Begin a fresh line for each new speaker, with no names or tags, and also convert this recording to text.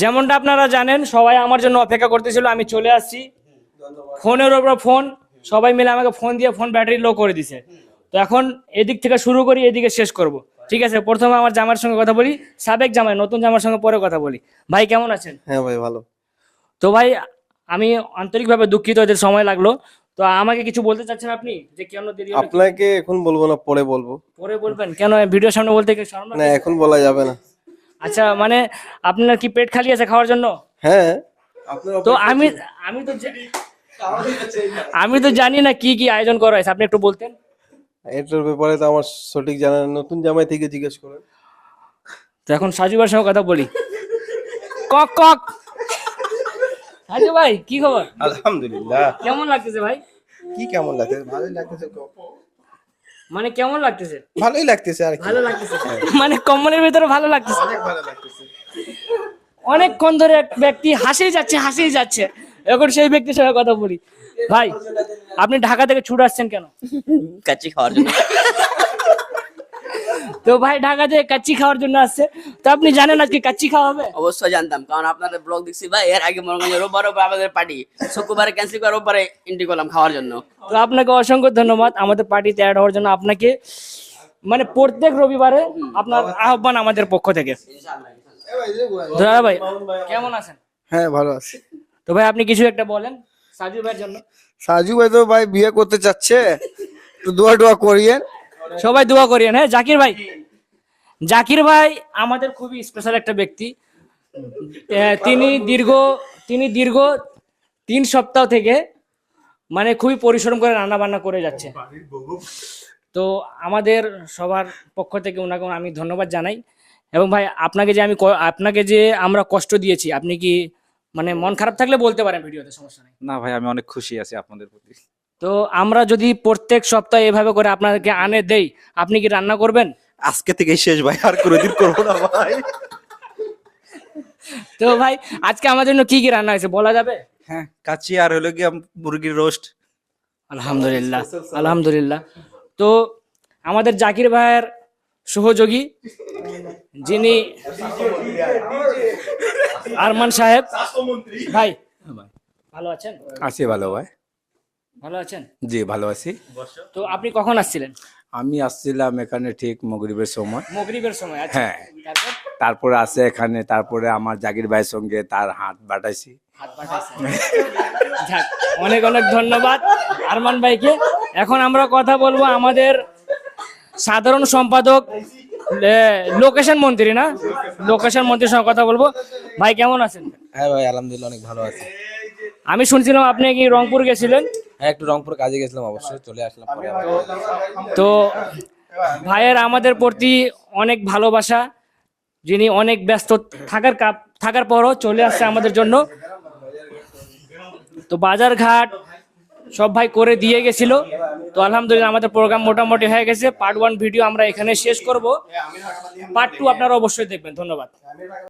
যেমনটা আপনারা জানেন, সবাই আমার জন্য অপেক্ষা করতেছিল, আমি চলে আসছি। ফোনের ওপর ফোন, সবাই মিলে আমাকে ফোন দিয়ে ফোন ব্যাটারি লো করে দিছে। তো এখন এদিক থেকে শুরু করি, এদিকে শেষ করব। ঠিক আছে, প্রথমে আমার জামার সঙ্গে কথা বলি, সাবেক জামাই, নতুন জামার সঙ্গে পরে কথা বলি। ভাই কেমন আছেন?
হ্যাঁ ভাই ভালো।
তো ভাই, আমি আন্তরিকভাবে দুঃখিত, এদের সময় লাগলো। তো আমাকে কিছু বলতে চাচ্ছেন আপনি, যে কেন দেরি হলো?
আপনাকে এখন বলবো না, পরে বলবো।
পরে বলবেন কেন? ভিডিওর সামনে বলতে কি শরম
না,
লাগে?
এখন বলা যাবে না।
আচ্ছা, মানে আপনার কি পেট খালি আছে খাওয়ার জন্য?
হ্যাঁ।
তো আমি তো আমি তো জানি না কি কি আয়োজন করা হয়েছে, আপনি একটু বলতেন।
এটার ব্যাপারে তো আমার সঠিক জানা নেই, নতুন জামাই থেকে জিজ্ঞেস করেন।
তো এখন সাজু ভাইয়ের সঙ্গে কথা বলি। কক কক, সাজু ভাই কি খবর?
আলহামদুলিল্লাহ।
কেমন লাগতেছে ভাই?
কি কেমন লাগতেছে? ভালোই লাগতেছে।
মানে কেমন লাগতেছে?
ভালোই লাগতেছে আর কি।
ভালো লাগতেছে, মানে কম্বলের ভিতরে ভালো লাগতেছে।
অনেক ভালো লাগতেছে।
অনেকক্ষণ ধরে এক ব্যক্তি হাসিয়ে যাচ্ছে, এখন সেই ব্যক্তির সঙ্গে কথা বলি। ভাই, আপনি ঢাকা থেকে ছুটে আসছেন কেন?
কাচ্চি খাওয়ার জন্য।
তো ভাই ঢাকা থেকে কাচ্চি খাওয়ার জন্য আসছে। তো আপনি জানেন আজকে কাচ্চি খাওয়া হবে?
অবশ্যই জানতাম, কারণ আপনাদের ব্লগ দেখছি ভাই। এর আগে মনে করেন রোববার আমাদের পার্টি, শুক্রবারে ক্যান্সেল করে রোববারে এন্ট্রি করলাম খাওয়ার জন্য।
তো আপনাকে অসংখ্য ধন্যবাদ আমাদের পার্টিতে অ্যাড হওয়ার জন্য। আপনাকে মানে প্রত্যেক রবিবারে আপনার আহ্বান আমাদের পক্ষ থেকে। দাদা ভাই কেমন আছেন?
হ্যাঁ ভালো আছি।
তো ভাই আপনি কিছু একটা বলেন সাজু ভাইয়ের জন্য।
সাজু ভাই তো ভাই বিয়ে করতে চাচ্ছে, একটু দোয়া করিয়েন।
সবাই দোয়া করিয়েন। হ্যাঁ, জাকির ভাই আমাদের খুবই স্পেশাল একটা ব্যক্তি। তিনি দীর্ঘ 3 সপ্তাহ থেকে মানে খুবই পরিশ্রম করে রান্না বান্না করে যাচ্ছে। তো আমাদের সবার পক্ষ থেকে ওনাকে আমি ধন্যবাদ জানাই। এবং ভাই আপনাকে যে আমরা কষ্ট দিয়েছি, আপনি কি মানে মন খারাপ থাকলে বলতে পারেন ভিডিওতে, সমস্যা নেই।
না ভাই, আমি অনেক খুশি আছি আপনাদের প্রতি।
তো আমরা যদি প্রত্যেক সপ্তাহে এভাবে করে আপনাদেরকে আনে দেই, আপনি কি রান্না করবেন?
আজকে থেকে শেষ ভাই, আর কোনোদিন করবো না ভাই।
তো ভাই আজকে আমাদের জন্য কি কি রান্না হয়েছে বলা যাবে?
হ্যাঁ, কাচ্চি আর হলো গিয়ে মুরগির রোস্ট।
আলহামদুলিল্লাহ। তো আমাদের জাকির ভাইয়ের সহযোগী যিনি আরমান সাহেব ভাই, ভালো আছেন?
আছি ভালো ভাই।
ভালো আছেন?
জি ভালো আছি।
তো আপনি কখন আসছিলেন?
আমি আসছিলাম এখানে ঠিক মাগরিবের সময়।
মাগরিবের সময়? আচ্ছা,
হ্যাঁ।
তারপর
তারপরে আছে এখানে, তারপরে আমার জাকির ভাইয়ের সঙ্গে তার হাত বাটাইছি।
হাত পাঠাইছেন। যাক, অনেক অনেক ধন্যবাদ আরমান ভাইকে। এখন আমরা কথা বলবো আমাদের সাধারণ সম্পাদক লোকেশন মন্ত্রীর সঙ্গে কথা বলবো। ভাই কেমন আছেন?
হ্যাঁ ভাই আলহামদুলিল্লাহ অনেক ভালো আছি।
আমি শুনছিলাম আপনি কি রংপুর গেছিলেন?
হ্যাঁ একটু রংপুর কাজে গেছিলাম, অবশ্যই চলে আসলাম পরে আবার।
তো ভাইয়ের আমাদের প্রতি অনেক ভালোবাসা, যিনি অনেক ব্যস্ত থাকার পরও চলে আসছে আমাদের জন্য। তো বাজার ঘাট সব ভাই করে দিয়ে গেছিল। তো আলহামদুলিল্লাহ আমাদের প্রোগ্রাম মোটামুটি হয়ে গেছে। পার্ট 1 ভিডিও আমরা এখানে শেষ করব, পার্ট 2 আপনারা অবশ্যই দেখবেন। ধন্যবাদ।